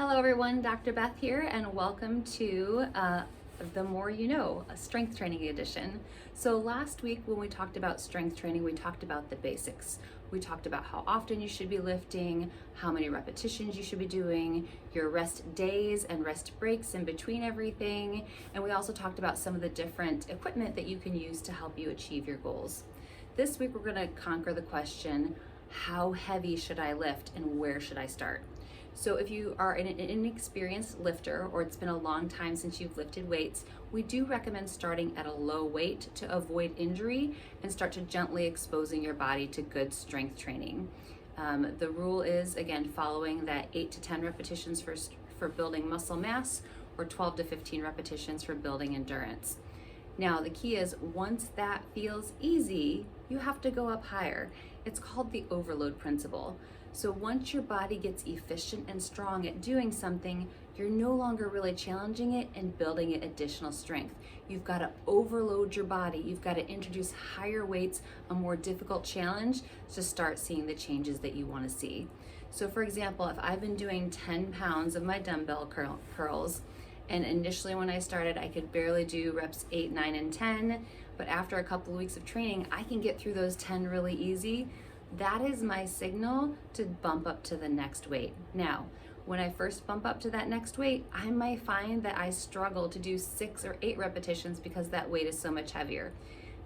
Hello everyone, Dr. Beth here, and welcome to The More You Know, a strength training edition. So last week when we talked about strength training, we talked about the basics. We talked about how often you should be lifting, how many repetitions you should be doing, your rest days and rest breaks in between everything, and we also talked about some of the different equipment that you can use to help you achieve your goals. This week we're going to conquer the question, how heavy should I lift and where should I start? So if you are an inexperienced lifter or it's been a long time since you've lifted weights, we do recommend starting at a low weight to avoid injury and start to gently exposing your body to good strength training. The rule is, again, following that 8 to 10 repetitions for building muscle mass or 12 to 15 repetitions for building endurance. Now, the key is once that feels easy, you have to go up higher. It's called the overload principle. So once your body gets efficient and strong at doing something, you're no longer really challenging it and building it additional strength. You've got to overload your body. You've got to introduce higher weights, a more difficult challenge to start seeing the changes that you want to see. So for example, if I've been doing 10 pounds of my dumbbell curls, and initially when I started, I could barely do reps 8, 9, and 10, but after a couple of weeks of training, I can get through those 10 really easy. That is my signal to bump up to the next weight. Now, when I first bump up to that next weight, I might find that I struggle to do 6 or 8 repetitions because that weight is so much heavier.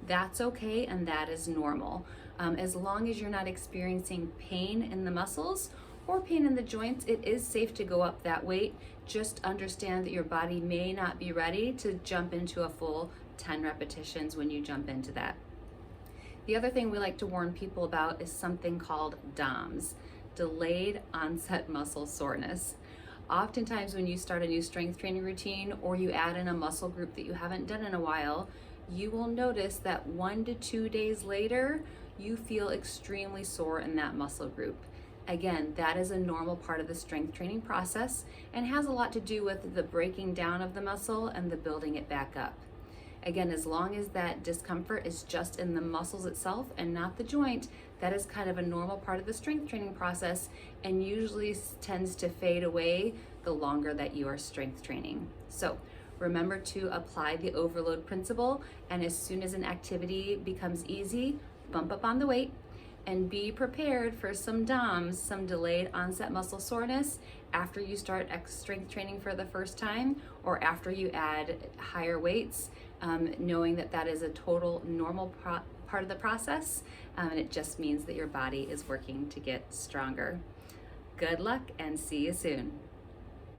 That's okay, and that is normal. As long as you're not experiencing pain in the muscles or pain in the joints, it is safe to go up that weight. Just understand that your body may not be ready to jump into a full 10 repetitions when you jump into that. The other thing we like to warn people about is something called DOMS, delayed onset muscle soreness. Oftentimes when you start a new strength training routine or you add in a muscle group that you haven't done in a while, you will notice that 1 to 2 days later, you feel extremely sore in that muscle group. Again, that is a normal part of the strength training process and has a lot to do with the breaking down of the muscle and the building it back up. Again, as long as that discomfort is just in the muscles itself and not the joint, that is kind of a normal part of the strength training process and usually tends to fade away the longer that you are strength training. So remember to apply the overload principle, and as soon as an activity becomes easy, bump up on the weight and be prepared for some DOMS, some delayed onset muscle soreness, after you start strength training for the first time or after you add higher weights, knowing that that is a total normal part of the process, and it just means that your body is working to get stronger. Good luck and see you soon.